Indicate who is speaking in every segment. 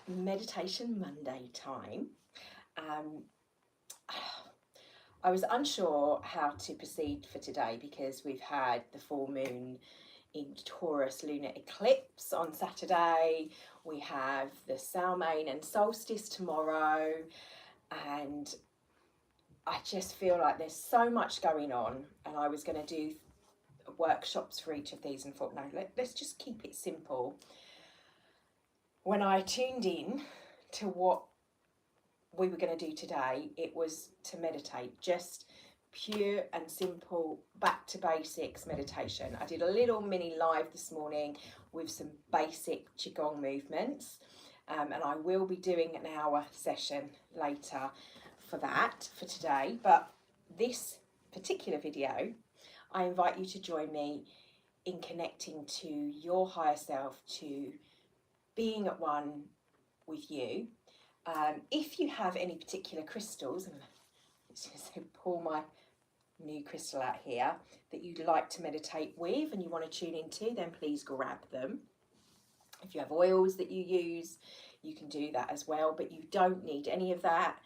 Speaker 1: Meditation Monday time. I was unsure how to proceed for today because we've had the full moon in Taurus lunar eclipse on Saturday. We have the Samhain and solstice tomorrow, and I just feel like there's so much going on, and I was going to do workshops for each of these and thought, no, let's just keep it simple. When I tuned in to what we were going to do today, it was to meditate, just pure and simple back to basics meditation. I did a little mini live this morning with some basic qigong movements, and I will be doing an hour session later for that for today. But this particular video, I invite you to join me in connecting to your higher self, to being at one with you. If you have any particular crystals, and let's just pull my new crystal out here, that you'd like to meditate with and you want to tune into, then please grab them. If you have oils that you use, you can do that as well, but you don't need any of that.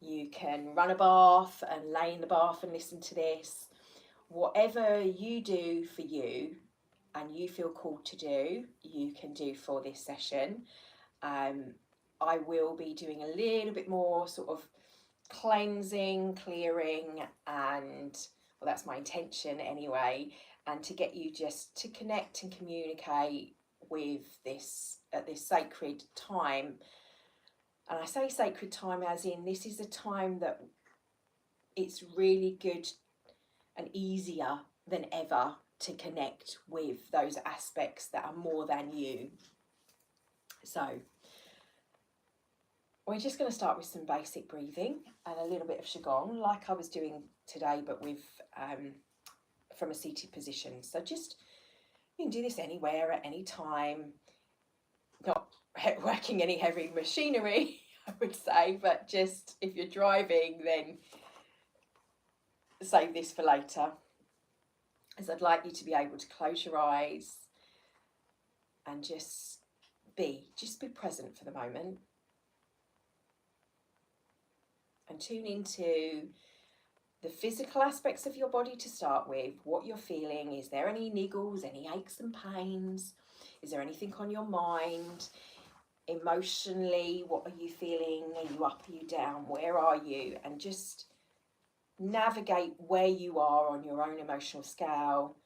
Speaker 1: You can run a bath and lay in the bath and listen to this. Whatever you do for you and you feel called to do, you can do for this session. I will be doing a little bit more sort of cleansing, clearing, and well, that's my intention anyway, and to get you just to connect and communicate with this at this sacred time. And I say sacred time as in this is a time that it's really good and easier than ever to connect with those aspects that are more than you. So we're just going to start with some basic breathing and a little bit of qigong, like I was doing today, but with from a seated position. So just, you can do this anywhere at any time, not working any heavy machinery, I would say, but just if you're driving, then save this for later, as I'd like you to be able to close your eyes and just be present for the moment. And tune into the physical aspects of your body to start with, what you're feeling. Is there any niggles, any aches and pains? Is there anything on your mind? Emotionally, what are you feeling? Are you up, are you down? Where are you? And just navigate where you are on your own emotional scale,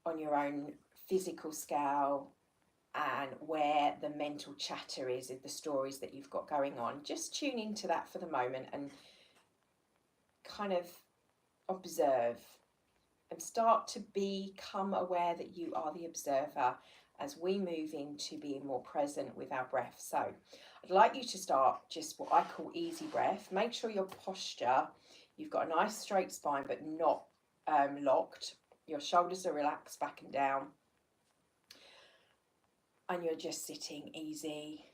Speaker 1: on your own physical scale, and where the mental chatter is, the stories that you've got going on. Just tune into that for the moment and kind of observe and start to become aware that you are the observer as we move into being more present with our breath. So I'd like you to start just what I call easy breath. Make sure your posture, you've got a nice straight spine but not locked. Your shoulders are relaxed back and down. And you're just sitting easy,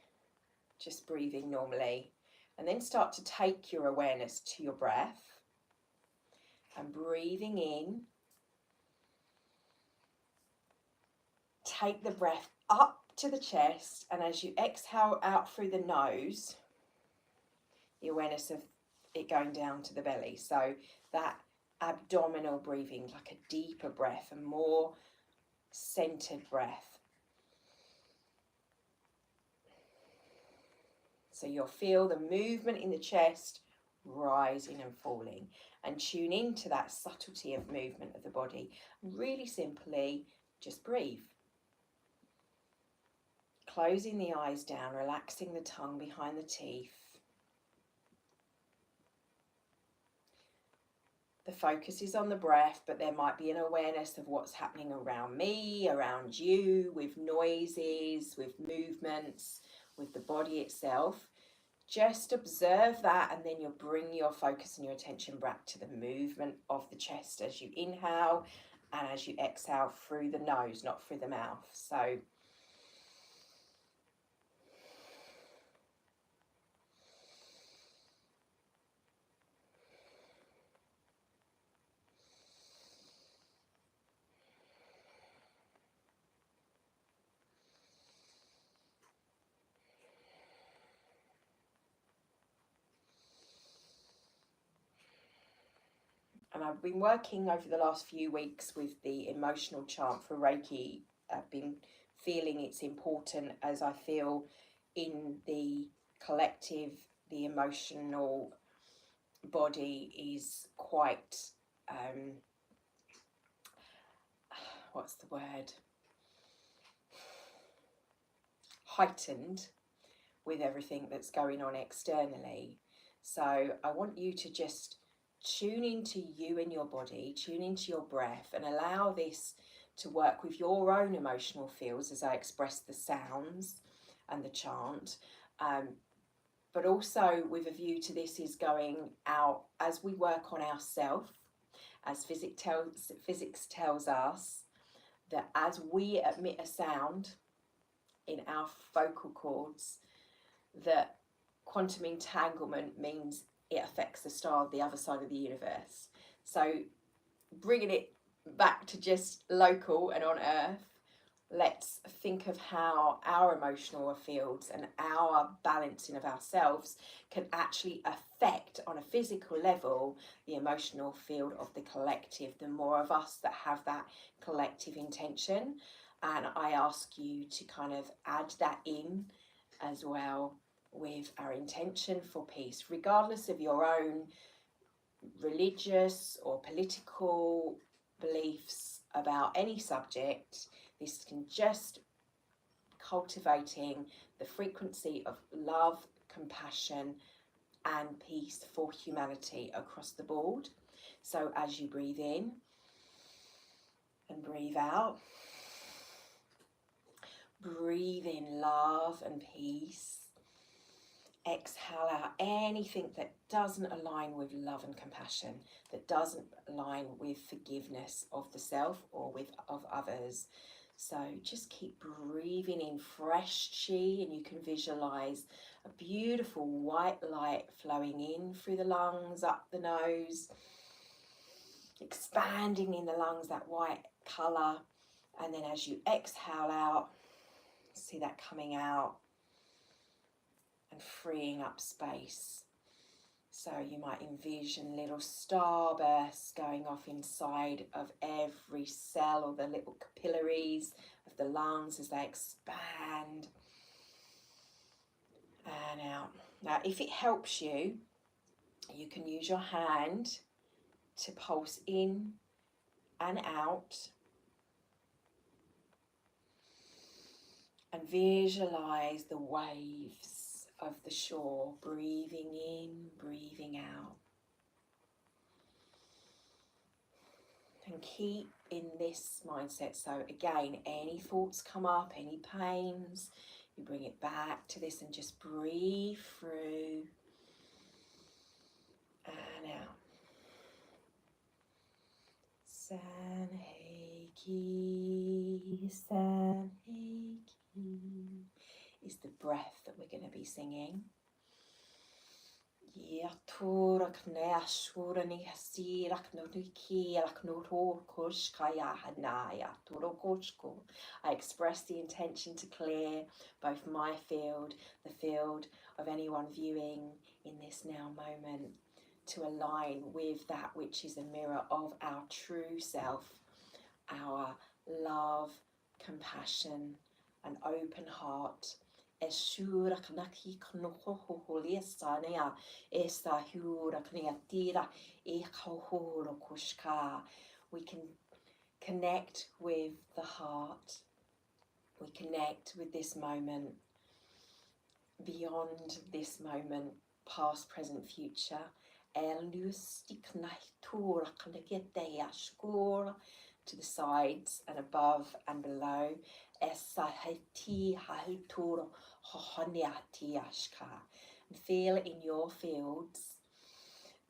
Speaker 1: just breathing normally. And then start to take your awareness to your breath and breathing in. Take the breath up to the chest, and as you exhale out through the nose, the awareness of it going down to the belly. So that abdominal breathing, like a deeper breath, a more centered breath. So you'll feel the movement in the chest rising and falling, and tune into that subtlety of movement of the body. Really simply, just breathe. Closing the eyes down, relaxing the tongue behind the teeth. The focus is on the breath, but there might be an awareness of what's happening around me, around you, with noises, with movements, with the body itself. Just observe that, and then you'll bring your focus and your attention back to the movement of the chest as you inhale and as you exhale through the nose, not through the mouth. So And I've been working over the last few weeks with the emotional chant for Reiki. I've been feeling it's important, as I feel in the collective, the emotional body is quite, what's the word? Heightened with everything that's going on externally. So I want you to just tune into you and your body, tune into your breath, and allow this to work with your own emotional fields as I express the sounds and the chant. But also with a view to this is going out as we work on ourselves, as physics tells us that as we emit a sound in our vocal cords, that quantum entanglement means it affects the star of the other side of the universe. So bringing it back to just local and on Earth, let's think of how our emotional fields and our balancing of ourselves can actually affect on a physical level the emotional field of the collective, the more of us that have that collective intention. And I ask you to kind of add that in as well with our intention for peace, regardless of your own religious or political beliefs about any subject. This can just cultivating the frequency of love, compassion, and peace for humanity across the board. So as you breathe in and breathe out, breathe in love and peace. Exhale out anything that doesn't align with love and compassion, that doesn't align with forgiveness of the self or of others. So just keep breathing in fresh chi, and you can visualize a beautiful white light flowing in through the lungs, up the nose, expanding in the lungs, that white color. And then as you exhale out, see that coming out and freeing up space. So you might envision little starbursts going off inside of every cell, or the little capillaries of the lungs as they expand and out. Now, if it helps you, you can use your hand to pulse in and out and visualize the waves of the shore, breathing in, breathing out. And keep in this mindset. So again, any thoughts come up, any pains, you bring it back to this and just breathe through and out. Sanheiki, Sanheiki is the breath that we're going to be singing. I express the intention to clear both my field, the field of anyone viewing in this now moment, to align with that which is a mirror of our true self, our love, compassion, and open heart. We can connect with the heart. We connect with this moment, beyond this moment, past, present, future. To the sides and above and below. And feel in your fields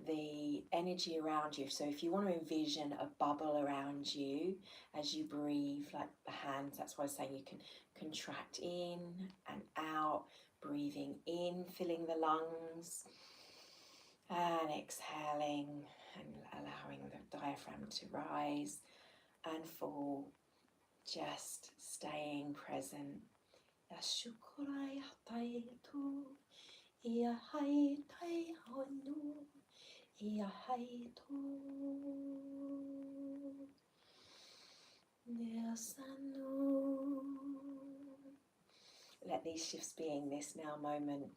Speaker 1: the energy around you. So if you want to envision a bubble around you as you breathe, like the hands, that's why I'm saying you can contract in and out, breathing in, filling the lungs, and exhaling and allowing the diaphragm to rise and fall, just staying present. Let these shifts be in this now moment.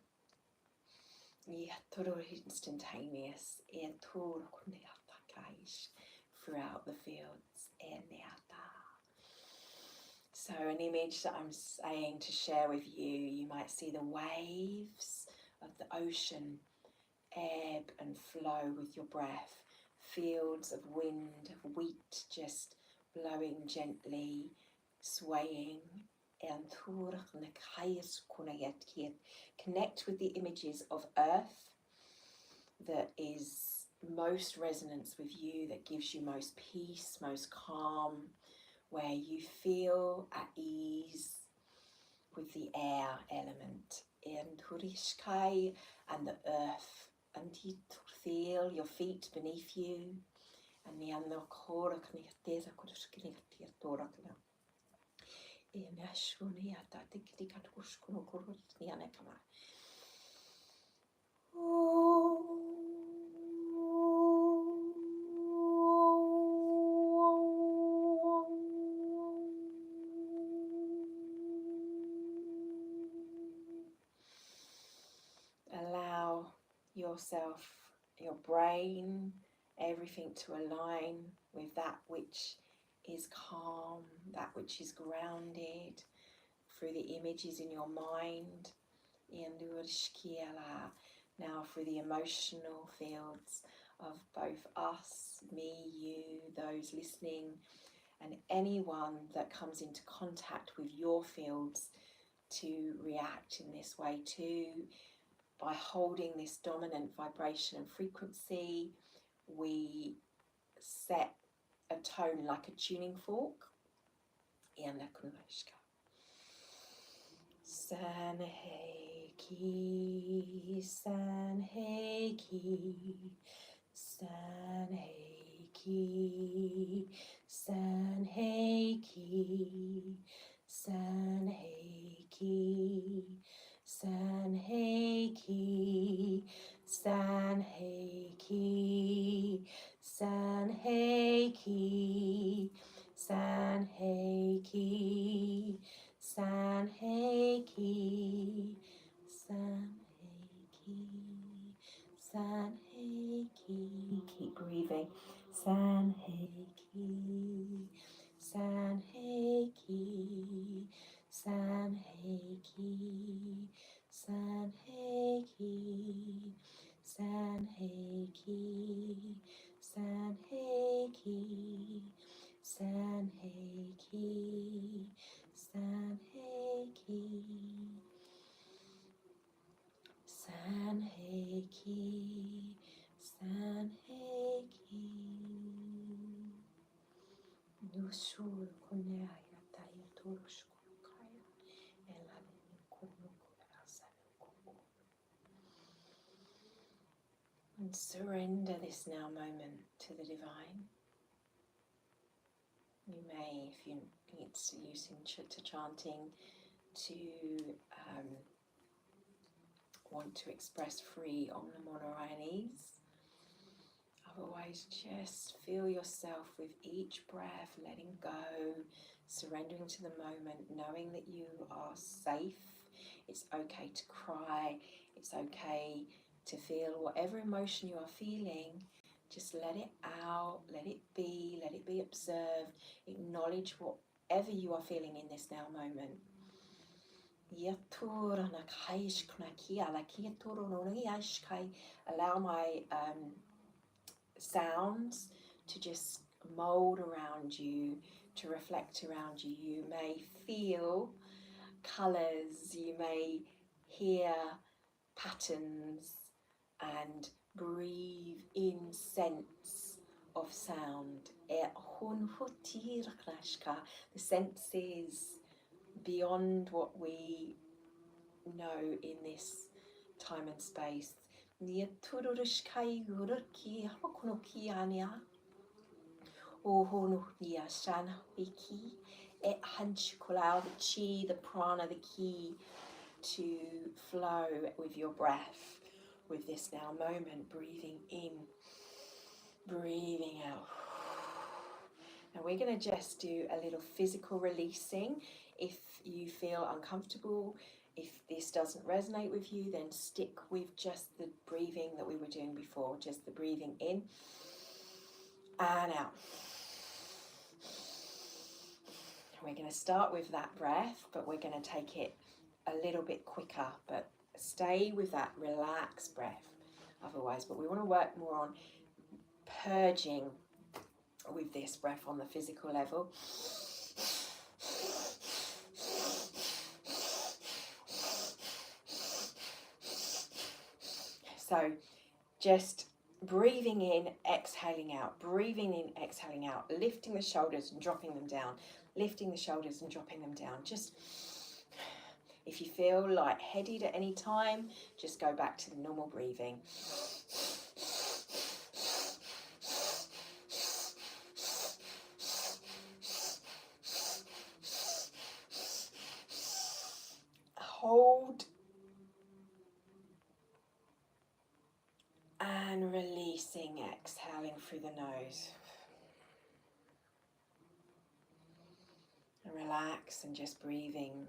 Speaker 1: Instantaneous throughout the fields. So an image that I'm saying to share with you, you might see the waves of the ocean ebb and flow with your breath. Fields of wind, of wheat just blowing gently, swaying. Connect with the images of earth that is most resonance with you, that gives you most peace, most calm, where you feel at ease with the air element and the earth, and you feel your feet beneath you, and the allow yourself, your brain, everything to align with that which is calm, that which is grounded through the images in your mind. Now through the emotional fields of both us, me, you, those listening, and anyone that comes into contact with your fields to react in this way too. By holding this dominant vibration and frequency, we set a tone like a tuning fork. Sanheiki, Sanheiki, Sanheiki, Sanheiki, Sanheiki, Sanheiki, Sanheiki, Sanheiki, Sanheiki, Sanheiki, Sanheiki, Sanheiki. Keep breathing. Sanheiki, Sanheiki, Sanheiki, Sanheiki, Sanheiki, Sanheiki, Sanheiki, Sanheiki, Sanheiki, Sanheiki. Nushur kunaya taya turushkukaya elani kunukurasanu. And surrender this now moment to the divine. You may, if you need to use to chanting, to want to express free Om Namo Narayani's. Otherwise, just feel yourself with each breath, letting go, surrendering to the moment, knowing that you are safe. It's okay to cry. It's okay to feel whatever emotion you are feeling. Just let it out, let it be observed. Acknowledge whatever you are feeling in this now moment. Allow my sounds to just mold around you, to reflect around you. You may feel colours, you may hear patterns, and breathe in sense of sound. The senses beyond what we know in this time and space. The chi, the prana, the ki to flow with your breath. with this now moment, breathing in, breathing out. Now we're going to just do a little physical releasing. If you feel uncomfortable, if this doesn't resonate with you, then stick with just the breathing that we were doing before, just the breathing in and out. We're going to start with that breath, but we're going to take it a little bit quicker, but stay with that relaxed breath otherwise. But we want to work more on purging with this breath on the physical level. So just breathing in, exhaling out, breathing in, exhaling out, lifting the shoulders and dropping them down, lifting the shoulders and dropping them down. Just if you feel lightheaded at any time, just go back to the normal breathing. Hold and releasing, exhaling through the nose. And relax and just breathing.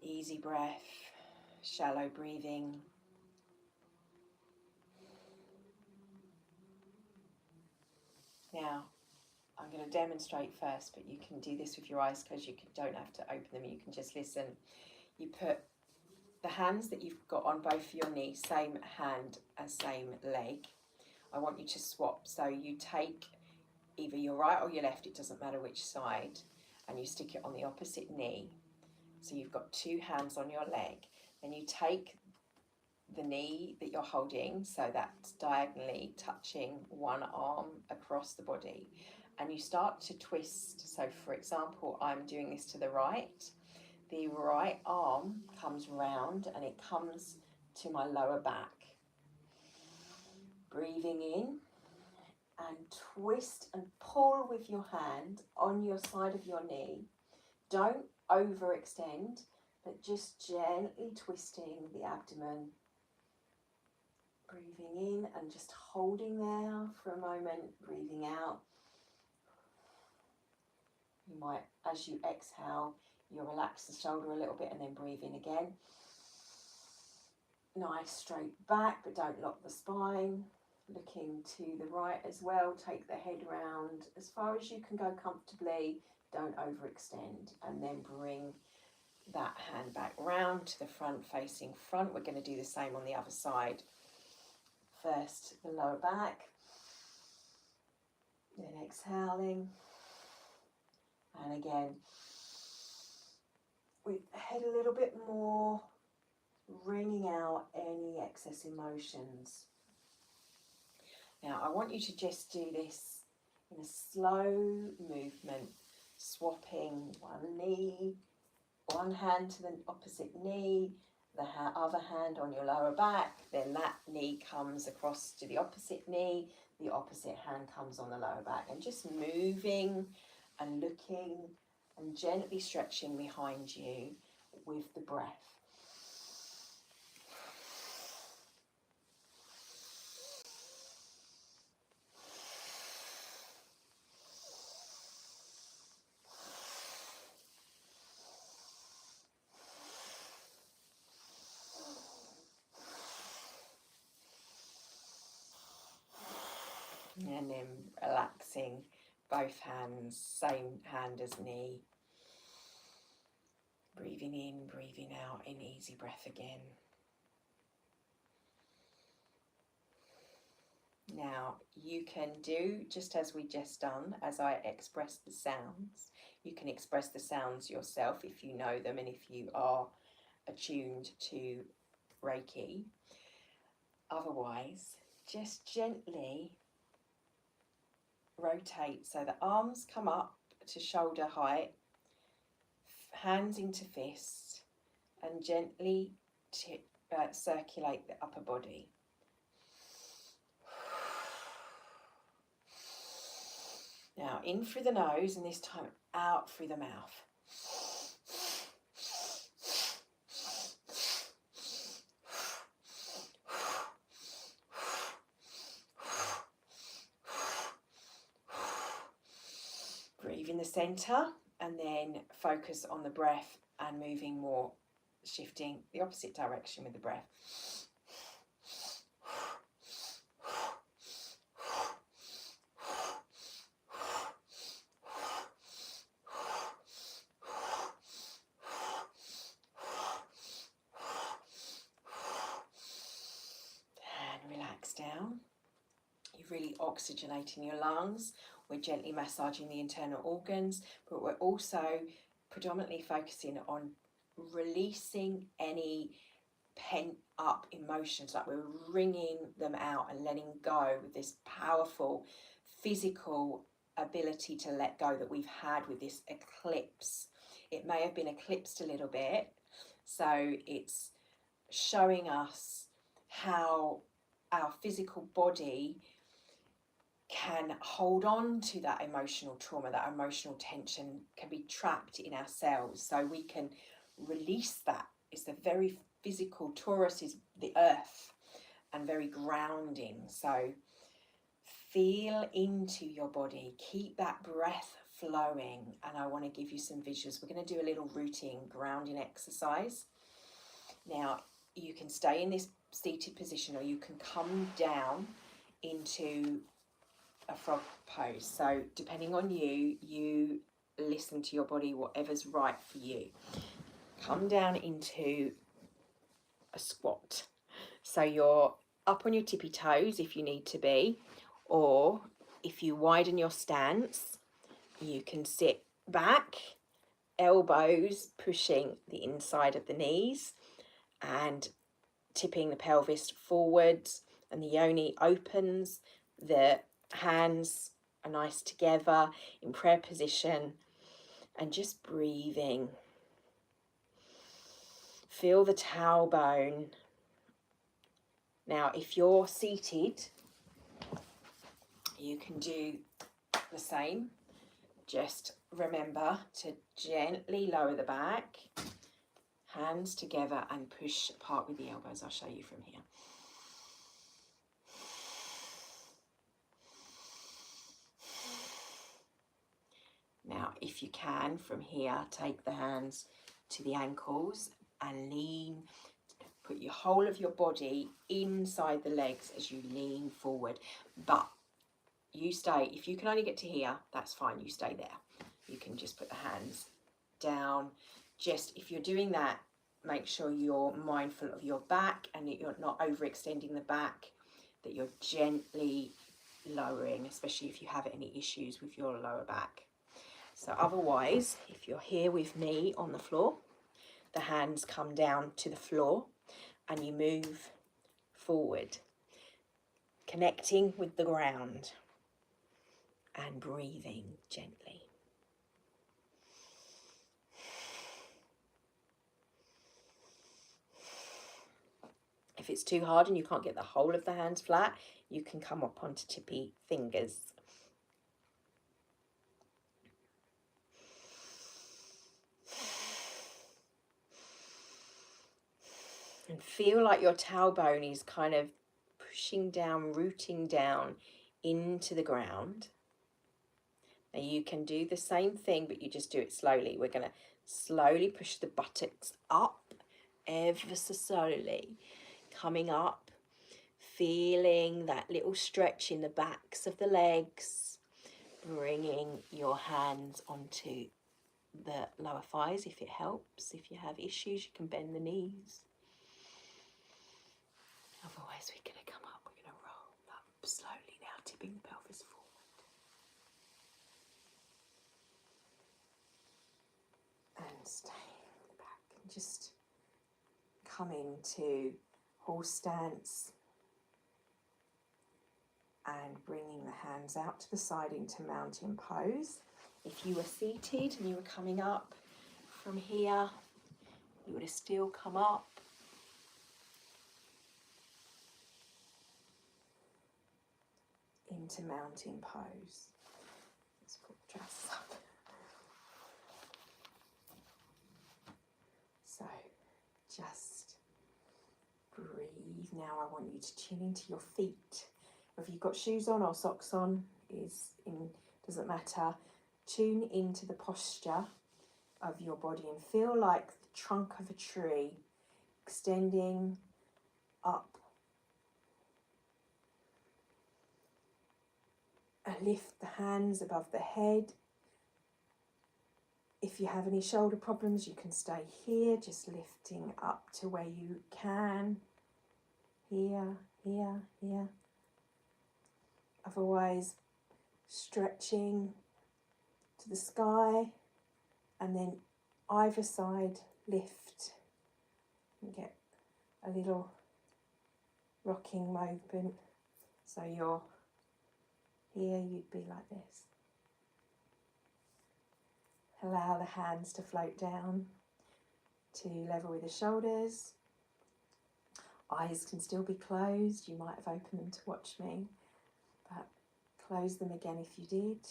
Speaker 1: Easy breath, shallow breathing. Now, I'm going to demonstrate first, but you can do this with your eyes closed. You don't have to open them, you can just listen. You put the hands that you've got on both your knees, same hand and same leg. I want you to swap. So you take either your right or your left, it doesn't matter which side, and you stick it on the opposite knee. So you've got two hands on your leg. Then you take the knee that you're holding, so that's diagonally touching one arm across the body, and you start to twist. So for example, I'm doing this to the right. The right arm comes round and it comes to my lower back. Breathing in and twist and pull with your hand on your side of your knee. Don't overextend, but just gently twisting the abdomen. Breathing in and just holding there for a moment, breathing out. You might, as you exhale, you'll relax the shoulder a little bit and then breathe in again. Nice straight back, but don't lock the spine. Looking to the right as well, take the head round as far as you can go comfortably. Don't overextend, and then bring that hand back round to the front, facing front. We're going to do the same on the other side. First the lower back, then exhaling, and again with the head a little bit more, wringing out any excess emotions. Now I want you to just do this in a slow movement, swapping one knee, one hand to the opposite knee, the other hand on your lower back, then that knee comes across to the opposite knee, the opposite hand comes on the lower back, and just moving and looking and gently stretching behind you with the breath. And then relaxing both hands, same hand as knee. Breathing in, breathing out in easy breath again. Now you can do just as we just done, as I express the sounds. You can express the sounds yourself if you know them and if you are attuned to Reiki. Otherwise, just gently rotate so the arms come up to shoulder height, hands into fists, and gently circulate the upper body. Now in through the nose, and this time out through the mouth. in the center, and then focus on the breath and moving more, shifting the opposite direction with the breath. And relax down. You're really oxygenating your lungs. We're gently massaging the internal organs, but we're also predominantly focusing on releasing any pent up emotions, like we're wringing them out and letting go with this powerful physical ability to let go that we've had with this eclipse. It may have been eclipsed a little bit, so it's showing us how our physical body can hold on to that emotional trauma, that emotional tension can be trapped in our cells, so we can release that. It's a very physical, Taurus is the earth and very grounding, so feel into your body, keep that breath flowing, and I want to give you some visuals. We're going to do a little rooting grounding exercise. Now you can stay in this seated position, or you can come down into a frog pose. So depending on you, you listen to your body, whatever's right for you. Come down into a squat. So you're up on your tippy toes if you need to be, or if you widen your stance, you can sit back, elbows pushing the inside of the knees and tipping the pelvis forwards, and the yoni opens, the hands are nice together in prayer position, and just breathing. Feel the tailbone. Now, if you're seated, you can do the same. Just remember to gently lower the back, hands together, and push apart with the elbows. I'll show you from here. Now, if you can, from here, take the hands to the ankles and lean. Put your whole of your body inside the legs as you lean forward. But you stay, if you can only get to here, that's fine, you stay there. You can just put the hands down. Just, if you're doing that, make sure you're mindful of your back and that you're not overextending the back, that you're gently lowering, especially if you have any issues with your lower back. So otherwise, if you're here with me on the floor, the hands come down to the floor and you move forward, connecting with the ground and breathing gently. If it's too hard and you can't get the whole of the hands flat, you can come up onto tippy fingers. And feel like your tailbone is kind of pushing down, rooting down into the ground. Now you can do the same thing, but you just do it slowly. We're going to slowly push the buttocks up, ever so slowly, coming up, feeling that little stretch in the backs of the legs, bringing your hands onto the lower thighs if it helps. If you have issues, you can bend the knees. Otherwise, we're going to come up, we're going to roll up slowly now, tipping the pelvis forward. And stay back and just come into horse stance and bringing the hands out to the side into mountain pose. If you were seated and you were coming up from here, you would have still come up. Into mountain pose. Let's put the dress up. So just breathe. Now I want you to tune into your feet. If you've got shoes on or socks on, doesn't matter. tune into the posture of your body and feel like the trunk of a tree extending up. And lift the hands above the head. If you have any shoulder problems, you can stay here, just lifting up to where you can. Here, here, here. Otherwise, stretching to the sky, and then either side lift and get a little rocking movement. So you're here, you'd be like this. Allow the hands to float down to level with the shoulders. Eyes can still be closed. You might have opened them to watch me, but close them again if you did.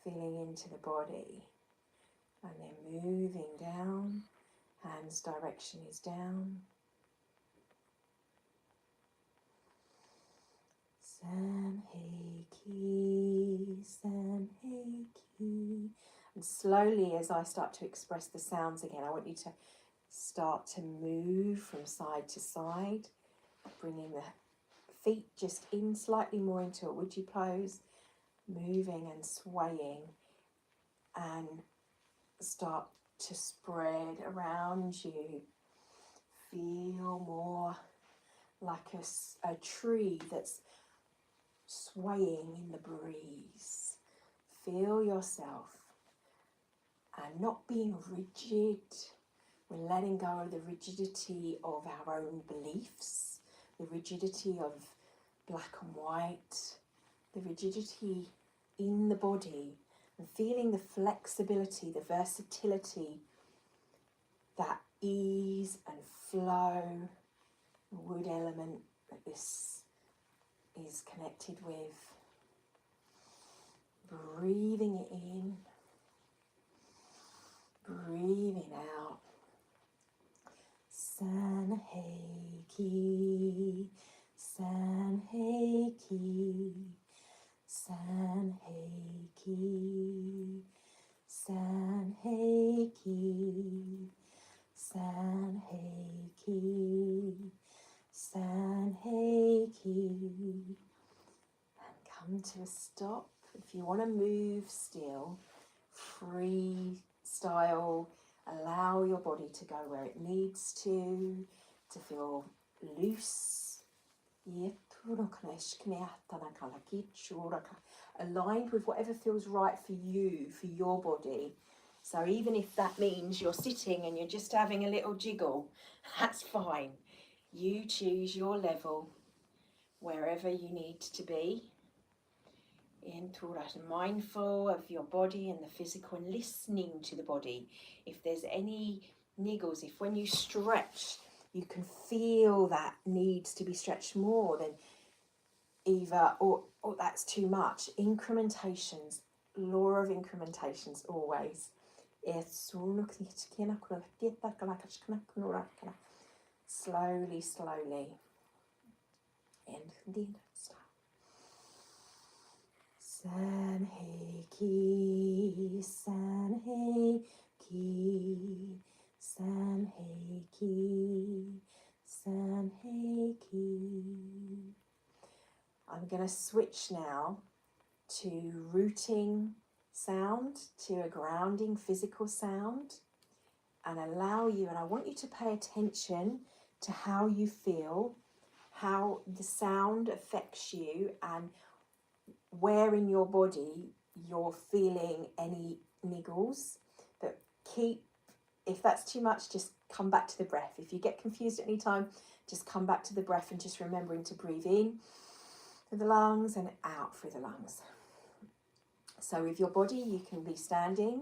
Speaker 1: Feeling into the body and then moving down. Hands direction is down. Samhain, Samhain. And slowly, as I start to express the sounds again, I want you to start to move from side to side, bringing the feet just in slightly more into a woodgie pose, moving and swaying, and start to spread around you. Feel more like a tree that's swaying in the breeze. Feel yourself and not being rigid. We're letting go of the rigidity of our own beliefs, the rigidity of black and white, the rigidity in the body, and feeling the flexibility, the versatility, that ease and flow, the wood element that this is connected with. Breathing it in, breathing out. Samhain, Samhain, Samhain, Samhain, Samhain, Samhain. And come to a stop. If you want to move still, freestyle, allow your body to go where it needs to feel loose. Aligned with whatever feels right for you, for your body. So even if that means you're sitting and you're just having a little jiggle, that's fine. You choose your level wherever you need to be. Mindful of your body and the physical and listening to the body. If there's any niggles, if when you stretch you can feel that needs to be stretched more, then either or that's too much. Incrementations, law of incrementations always. Slowly, slowly. And stop. Samhain, Samhain, Samhain, Samhain. I'm going to switch now to rooting sound, to a grounding physical sound, and allow you, and I want you to pay attention to how you feel, how the sound affects you, and where in your body you're feeling any niggles. But if that's too much, just come back to the breath. If you get confused at any time, just come back to the breath and just remembering to breathe in through the lungs and out through the lungs. So with your body, you can be standing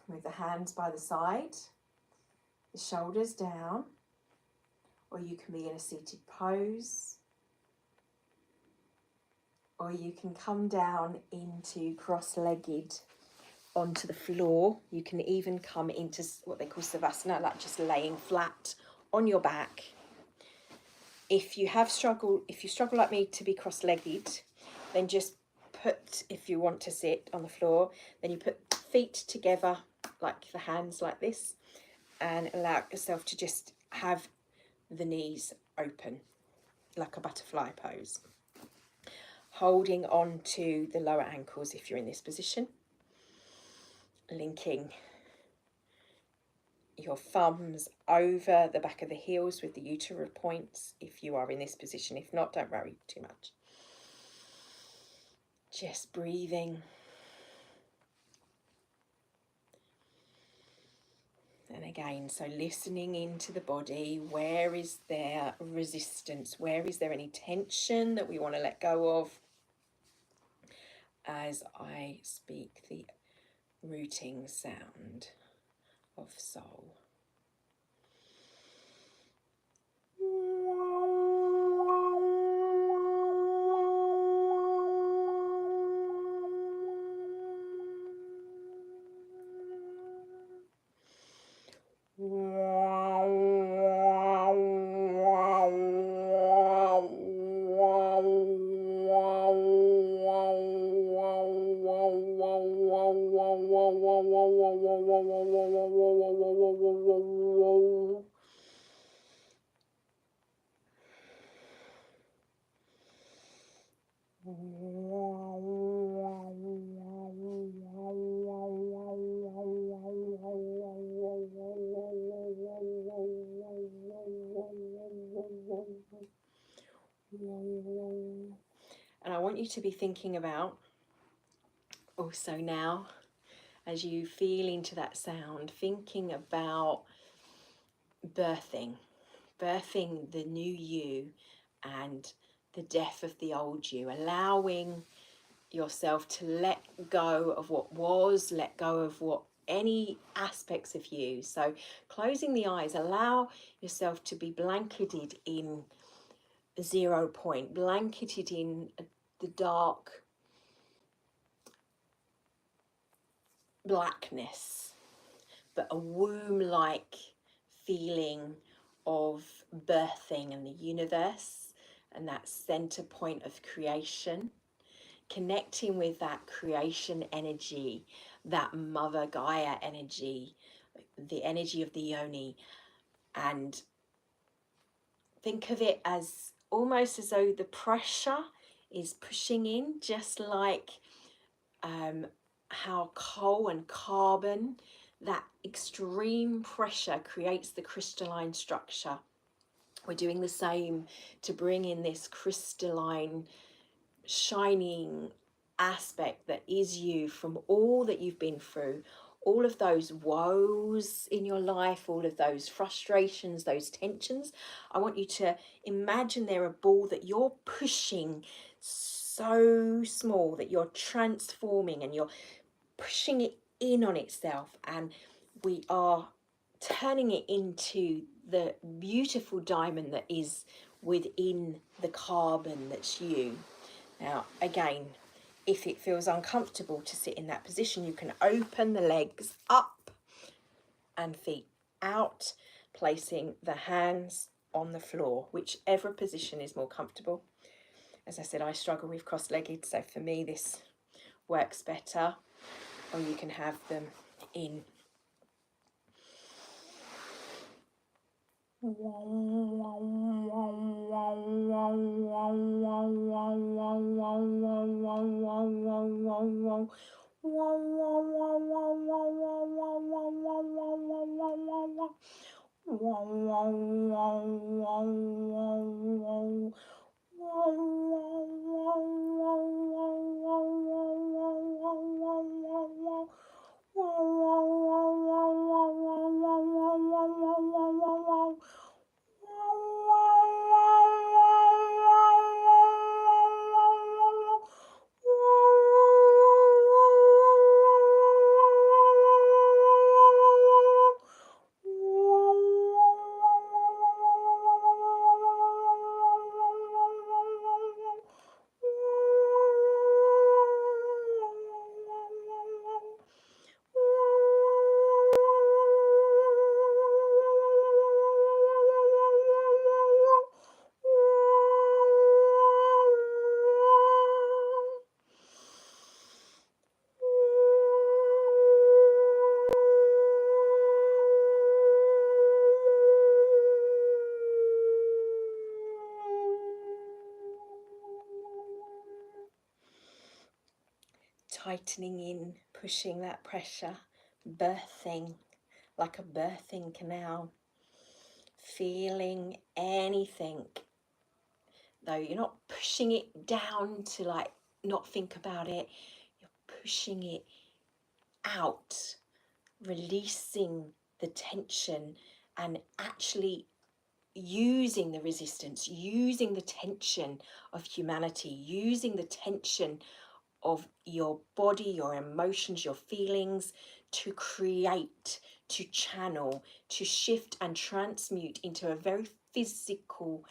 Speaker 1: with the hands by the side, the shoulders down, or you can be in a seated pose, or you can come down into cross-legged onto the floor. You can even come into what they call savasana, like just laying flat on your back. If you struggle like me to be cross-legged, then just put, if you want to sit on the floor, then you put feet together, like the hands like this, and allow yourself to just have the knees open, like a butterfly pose. Holding on to the lower ankles if you're in this position. Linking your thumbs over the back of the heels with the uteral points if you are in this position. If not, don't worry too much. Just breathing. And again, so listening into the body. Where is there resistance? Where is there any tension that we want to let go of? As I speak the rooting sound of soul. And I want you to be thinking about also now, as you feel into that sound, thinking about birthing the new you and the death of the old you, allowing yourself to let go of what was, let go of what any aspects of you. So closing the eyes, allow yourself to be blanketed in 0 point, blanketed in the dark blackness, but a womb-like feeling of birthing and the universe and that center point of creation, connecting with that creation energy, that Mother Gaia energy, the energy of the yoni, and think of it as almost as though the pressure is pushing in, just like how coal and carbon, that extreme pressure creates the crystalline structure. We're doing the same to bring in this crystalline, shining aspect that is you from all that you've been through, all of those woes in your life, all of those frustrations, those tensions. I want you to imagine they're a ball that you're pushing so small that you're transforming and you're pushing it in on itself, and we are turning it into the beautiful diamond that is within the carbon that's you. Now, again, if it feels uncomfortable to sit in that position, you can open the legs up and feet out, placing the hands on the floor, whichever position is more comfortable. As I said, I struggle with cross-legged, so for me this works better. Or you can have them in. tightening in, pushing that pressure, birthing, like a birthing canal, feeling anything, though you're not pushing it down to like not think about it, you're pushing it out, releasing the tension and actually using the resistance, using the tension of humanity, using the tension of your body, your emotions, your feelings to create, to channel, to shift and transmute into a very physical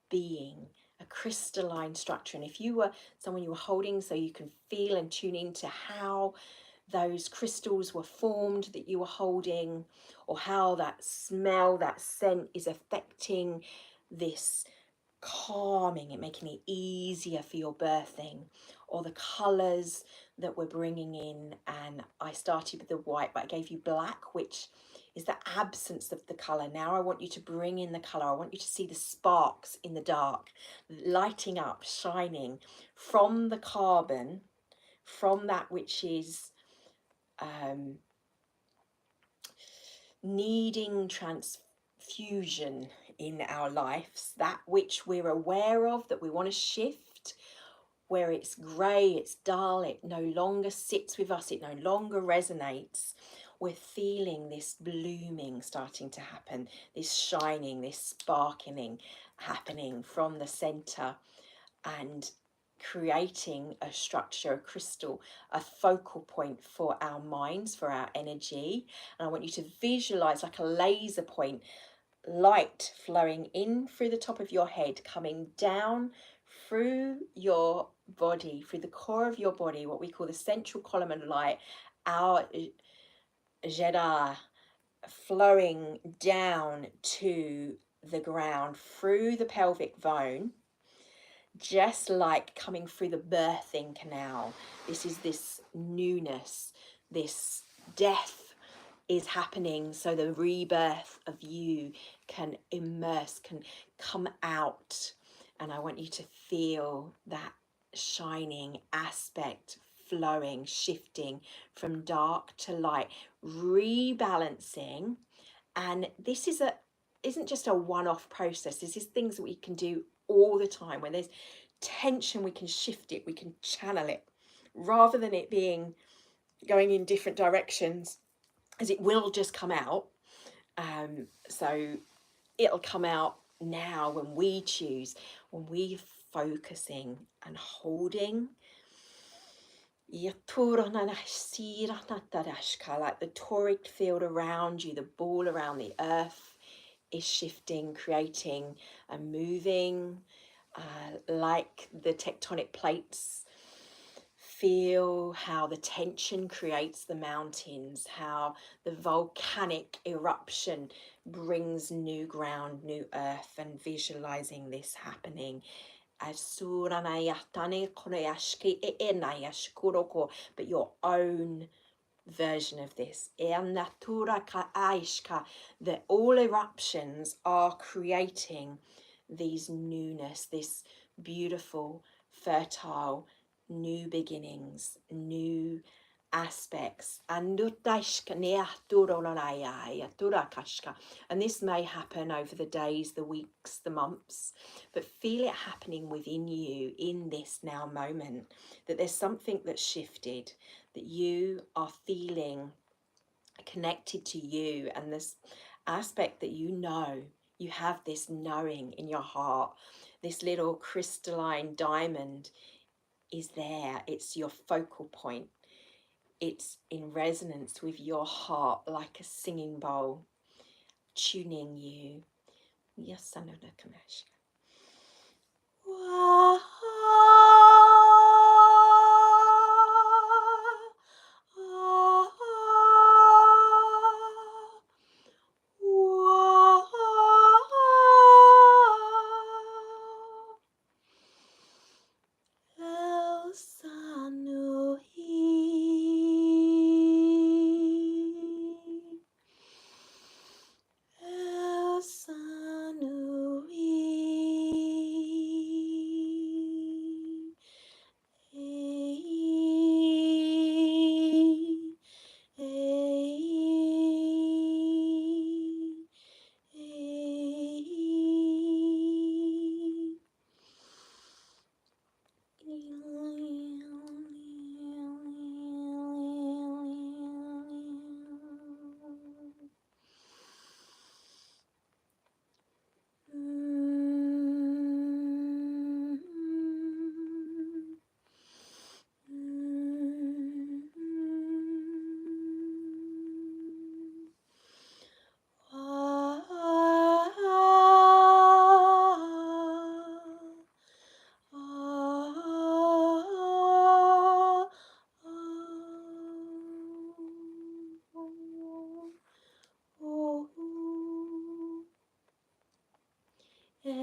Speaker 1: being, a crystalline structure. And if you were someone you were holding, so you can feel and tune into how those crystals were formed that you were holding, or how that smell, that scent is affecting this calming and making it easier for your birthing, or the colors that we're bringing in. And I started with the white, but I gave you black, which is the absence of the color. Now I want you to bring in the color. I want you to see the sparks in the dark, lighting up, shining from the carbon, from that which is needing transfusion in our lives, that which we're aware of, that we want to shift, where it's grey, it's dull, it no longer sits with us, it no longer resonates. We're feeling this blooming starting to happen, this shining, this sparkling happening from the centre, and creating a structure, a crystal, a focal point for our minds, for our energy. And I want you to visualize like a laser point, light flowing in through the top of your head, coming down through your body, through the core of your body, what we call the central column of light, our Jedi, flowing down to the ground through the pelvic bone, just like coming through the birthing canal. This is this newness, this death is happening, so the rebirth of you can immerse, can come out. And I want you to feel that shining aspect flowing, shifting from dark to light, rebalancing. And this isn't just a one-off process. This is things that we can do all the time. When there's tension, we can shift it, we can channel it, rather than it being going in different directions, as it will just come out. So it'll come out now when we choose, when we're focusing and holding. Like the toric field around you, the ball around the earth is shifting, creating and moving, like the tectonic plates. Feel how the tension creates the mountains, how the volcanic eruption brings new ground, new earth, and visualizing this happening. But your own version of this. That all eruptions are creating these newness, this beautiful, fertile, new beginnings, new aspects. And this may happen over the days, the weeks, the months, but feel it happening within you in this now moment, that there's something that's shifted, that you are feeling connected to you, and this aspect that you have this knowing in your heart, this little crystalline diamond is there. It's your focal point. It's in resonance with your heart, like a singing bowl, tuning you. Yes, I know that connection.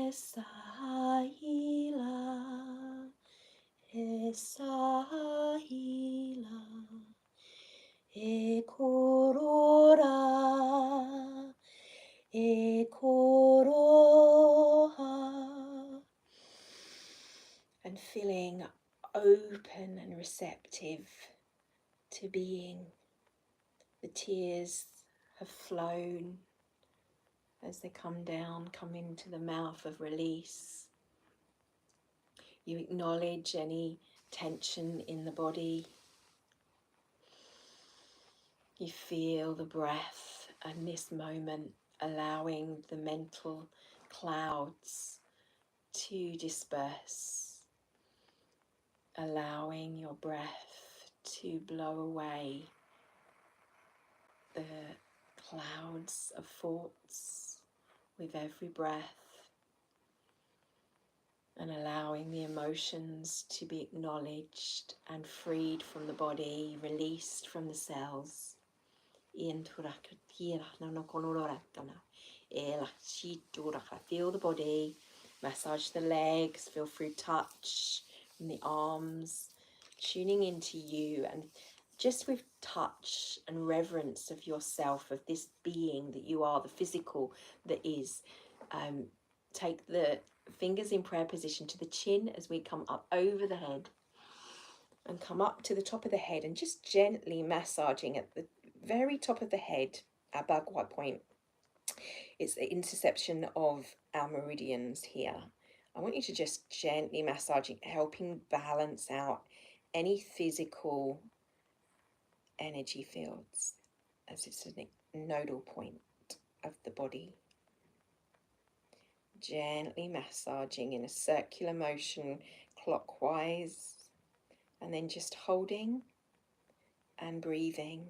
Speaker 1: Esahila, Esahila, Ekorora, Ekoroha. And feeling open and receptive to being. The tears have flown as they come down, come into the mouth of release. You acknowledge any tension in the body. You feel the breath and this moment allowing the mental clouds to disperse, allowing your breath to blow away the clouds of thoughts with every breath, and allowing the emotions to be acknowledged and freed from the body, released from the cells. Feel the body, massage the legs, feel through touch from the arms, tuning into you, and just with touch and reverence of yourself, of this being that you are, the physical that is. Take the fingers in prayer position to the chin as we come up over the head and come up to the top of the head, and just gently massaging at the very top of the head, our Bagua point. It's the intersection of our meridians here. I want you to just gently massaging, helping balance out any physical energy fields, as it's a nodal point of the body. Gently massaging in a circular motion clockwise, and then just holding and breathing.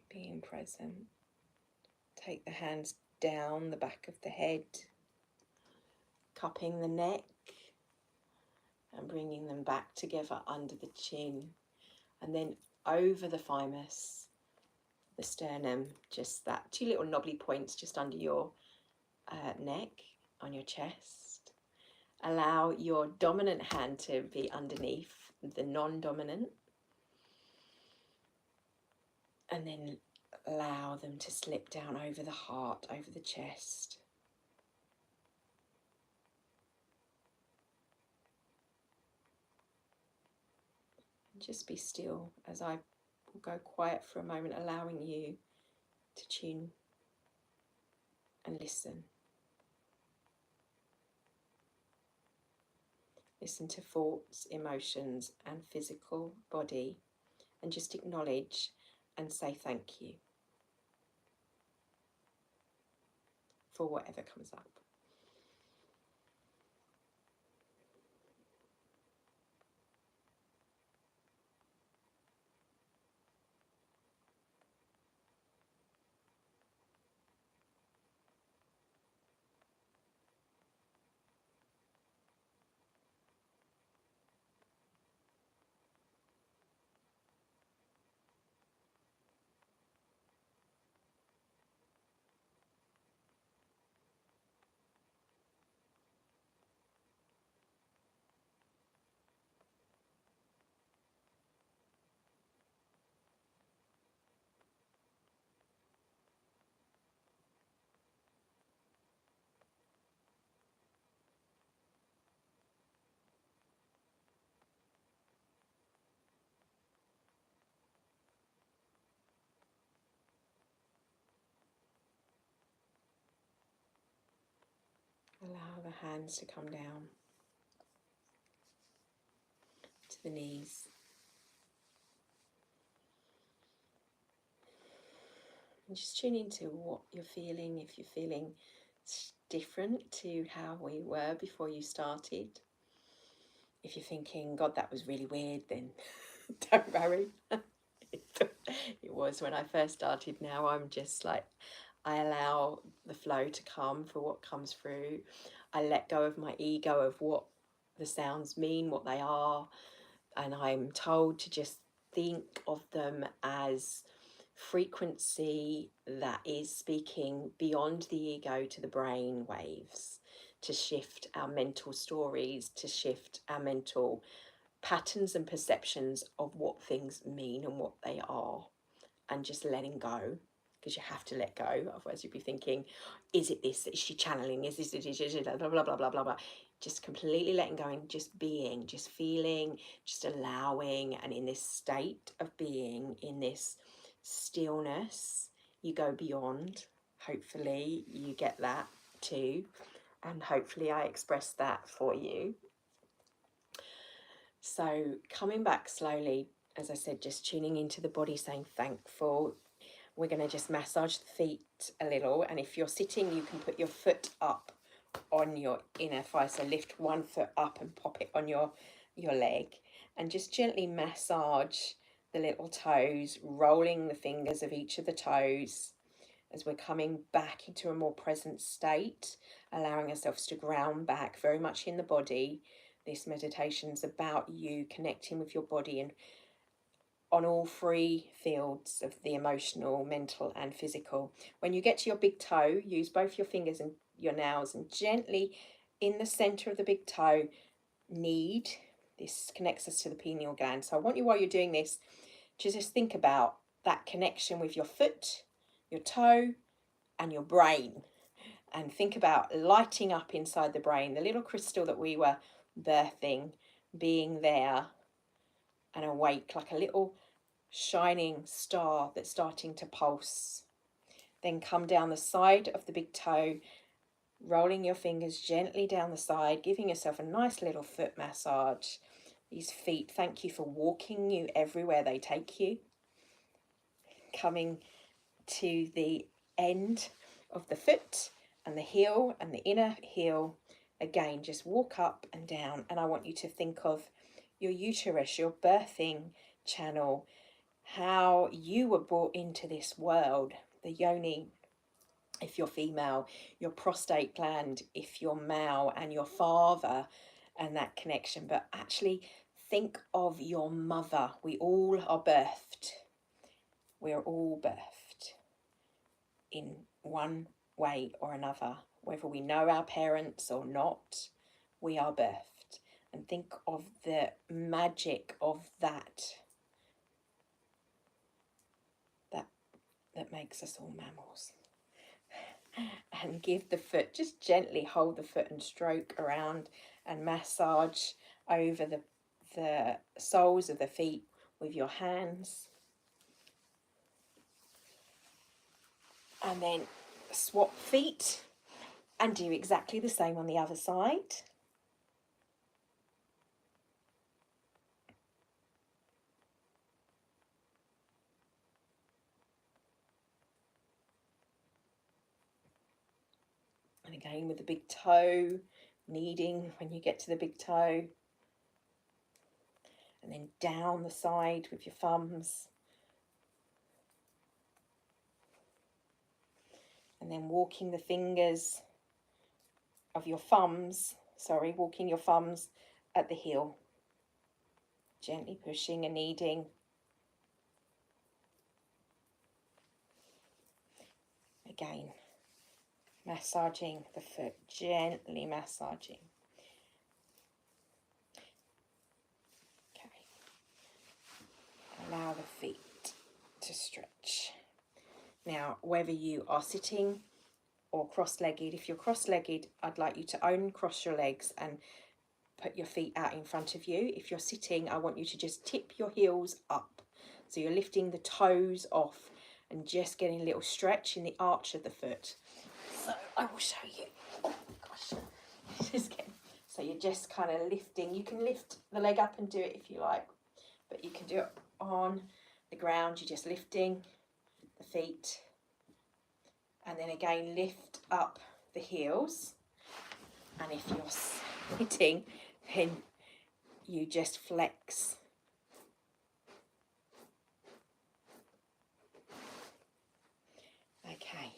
Speaker 1: Being present. Take the hands down the back of the head, cupping the neck and bringing them back together under the chin, and then over the thymus, the sternum, just that two little knobbly points just under your neck, on your chest. Allow your dominant hand to be underneath the non-dominant, and then allow them to slip down over the heart, over the chest. Just be still as I will go quiet for a moment, allowing you to tune and listen. Listen to thoughts, emotions, and physical body, and just acknowledge and say thank you for whatever comes up. Allow the hands to come down to the knees. And just tune into what you're feeling, if you're feeling different to how we were before you started. If you're thinking, God, that was really weird, then don't worry. It was when I first started. Now I'm just like, I allow the flow to come for what comes through. I let go of my ego of what the sounds mean, what they are. and I'm told to just think of them as frequency that is speaking beyond the ego to the brain waves, to shift our mental stories, to shift our mental patterns and perceptions of what things mean and what they are, and just letting go, because you have to let go, otherwise you'd be thinking, is it this, is she channeling, is this blah blah blah blah blah blah. Just completely letting go and just being, just feeling, just allowing. And in this state of being, in this stillness, you go beyond. Hopefully you get that too, and hopefully I express that for you. So coming back slowly, as I said, just tuning into the body, saying thankful. We're going to just massage the feet a little, and if you're sitting, you can put your foot up on your inner thigh, so lift one foot up and pop it on your leg, and just gently massage the little toes, rolling the fingers of each of the toes as we're coming back into a more present state, allowing ourselves to ground back very much in the body. This meditation is about you connecting with your body and on all three fields of the emotional, mental and physical. When you get to your big toe, use both your fingers and your nails, and gently in the center of the big toe, knead. This connects us to the pineal gland. So I want you, while you're doing this, to just think about that connection with your foot, your toe and your brain, and think about lighting up inside the brain, the little crystal that we were birthing, being there and awake like a little shining star that's starting to pulse. Then come down the side of the big toe, rolling your fingers gently down the side, giving yourself a nice little foot massage. These feet, thank you for walking you everywhere they take you. Coming to the end of the foot and the heel and the inner heel. Again, just walk up and down, and I want you to think of your uterus, your birthing channel, how you were brought into this world, the yoni if you're female, your prostate gland if you're male, and your father and that connection. But actually think of your mother. We all are birthed. We're all birthed in one way or another, whether we know our parents or not. We are birthed. And think of the magic of that makes us all mammals. And give the foot, just gently hold the foot and stroke around and massage over the soles of the feet with your hands. And then swap feet and do exactly the same on the other side. And again with the big toe, kneading when you get to the big toe. And then down the side with your thumbs. And then walking the fingers of your thumbs, walking your thumbs at the heel. Gently pushing and kneading. Again, massaging the foot, gently massaging. Okay. Allow the feet to stretch. Now, whether you are sitting or cross-legged, if you're cross-legged, I'd like you to uncross your legs and put your feet out in front of you. If you're sitting, I want you to just tip your heels up. So you're lifting the toes off and just getting a little stretch in the arch of the foot. So I will show you. Oh gosh, so you're just kind of lifting. You can lift the leg up and do it if you like, but you can do it on the ground. You're just lifting the feet, and then again lift up the heels. And if you're sitting, then you just flex. Okay.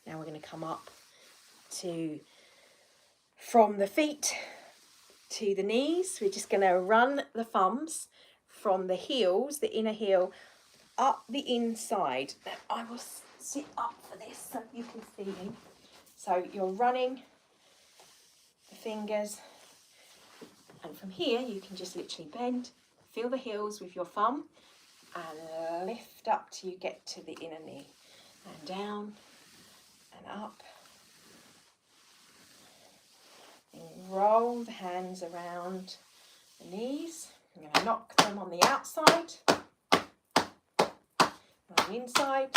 Speaker 1: Now we're going to come up to, from the feet, to the knees. We're just going to run the thumbs from the heels, the inner heel, up the inside. Now, I will sit up for this so you can see me. So you're running the fingers, and from here you can just literally bend, feel the heels with your thumb, and lift up till you get to the inner knee, and down and up. And roll the hands around the knees. I'm going to knock them on the outside, on the inside,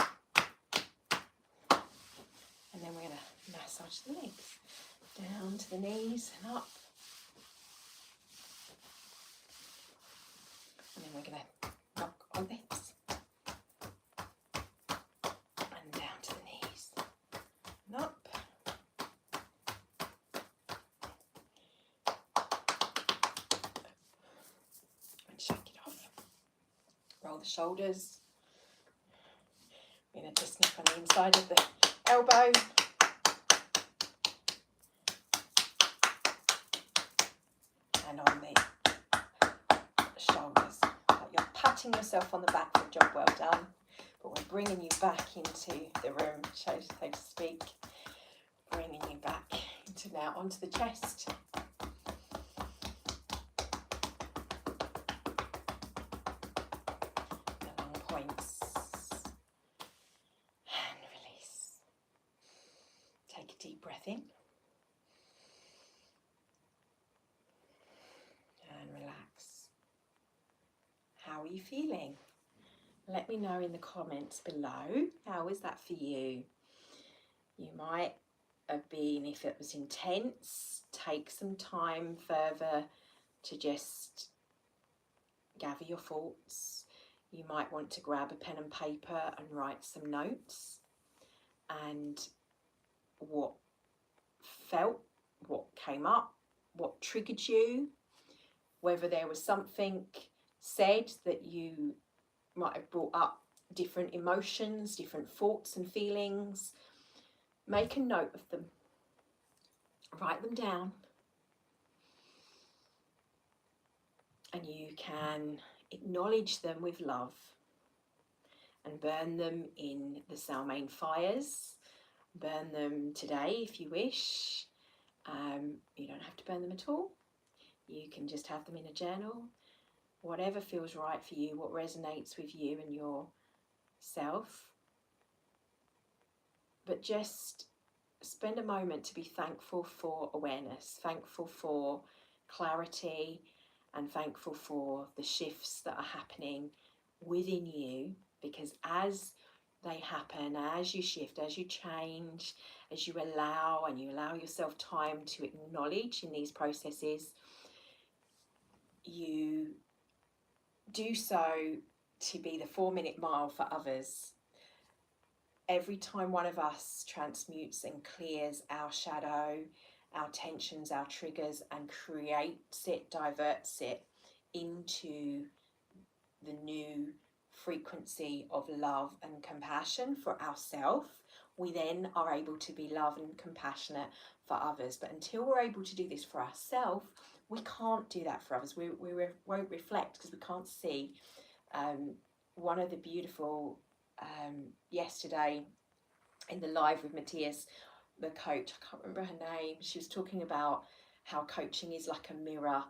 Speaker 1: and then we're going to massage the legs down to the knees and up. And then we're going to knock on this and down to the knees and up. And shake it off. Roll the shoulders. We're going to just knock on the inside of the elbow. And on the shoulders. Like you're patting yourself on the back for a job well done, but we're bringing you back into the room, so to speak. Bringing you back into now onto the chest. The long points. And release. Take a deep breath in. And relax. How are you feeling? Let me know in the comments below. How was that for you? You might have been, if it was intense, take some time further to just gather your thoughts. You might want to grab a pen and paper and write some notes. And what felt, what came up, what triggered you, whether there was something said that you might have brought up different emotions, different thoughts and feelings. Make a note of them. Write them down. And you can acknowledge them with love and burn them in the Samhain fires. Burn them today if you wish. You don't have to burn them at all. You can just have them in a journal. Whatever feels right for you, what resonates with you and yourself. But just spend a moment to be thankful for awareness, thankful for clarity, and thankful for the shifts that are happening within you, because as they happen, as you shift, as you change, as you allow yourself time to acknowledge in these processes, you do so to be the 4-minute mile for others. Every time one of us transmutes and clears our shadow, our tensions, our triggers, and creates it, diverts it into the new frequency of love and compassion for ourselves, we then are able to be love and compassionate for others. But until we're able to do this for ourselves, we can't do that for others. We won't reflect because we can't see. One of the beautiful, yesterday in the live with Matthias, the coach, I can't remember her name, she was talking about how coaching is like a mirror,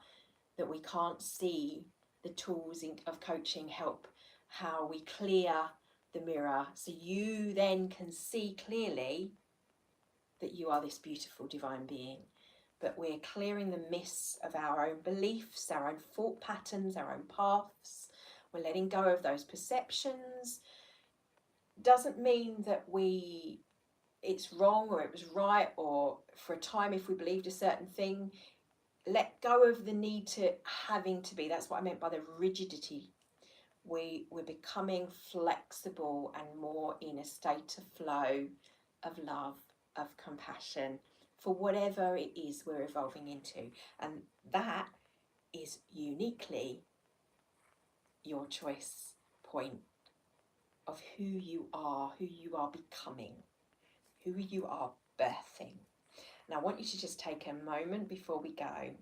Speaker 1: that we can't see the tools of coaching help how we clear the mirror so you then can see clearly that you are this beautiful divine being. But we're clearing the mists of our own beliefs, our own thought patterns, our own paths. We're letting go of those perceptions. Doesn't mean that it's wrong or it was right, or for a time if we believed a certain thing, let go of the need to having to be. That's what I meant by the rigidity. We're becoming flexible and more in a state of flow, of love, of compassion for whatever it is we're evolving into. And that is uniquely your choice point of who you are becoming, who you are birthing. And I want you to just take a moment before we go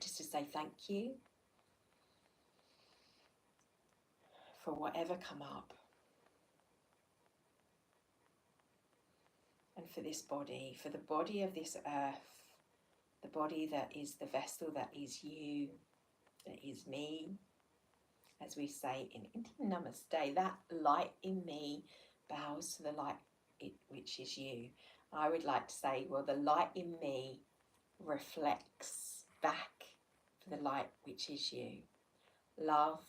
Speaker 1: just to say thank you for whatever come up, and for this body, for the body of this earth, the body that is the vessel that is you, that is me. As we say in Indian Namaste, that light in me bows to the light which is you. I would like to say, well, the light in me reflects back for the light which is you. Love,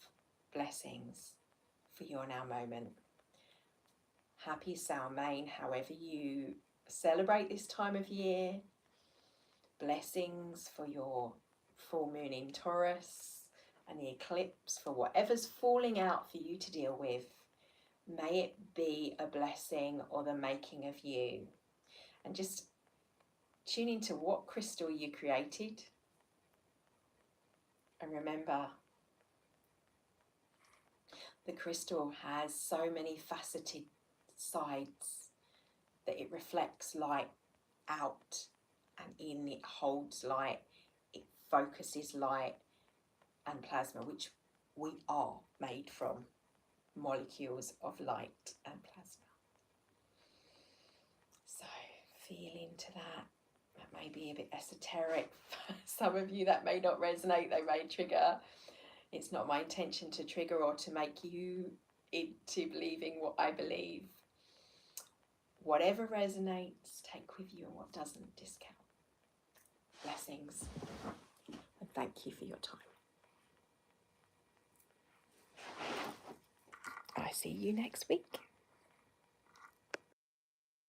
Speaker 1: blessings for your now moment. Happy Samhain, however you celebrate this time of year. Blessings for your full moon in Taurus and the eclipse, for whatever's falling out for you to deal with. May it be a blessing or the making of you. And just tune into what crystal you created. And remember, the crystal has so many faceted sides that it reflects light out and in, it holds light, it focuses light and plasma, which we are made from molecules of light and plasma. So feel into that. That may be a bit esoteric for some of you, that may not resonate, they may trigger. It's not my intention to trigger or to make you into believing what I believe. Whatever resonates, take with you, and what doesn't, discount. Blessings, and thank you for your time. I see you next week.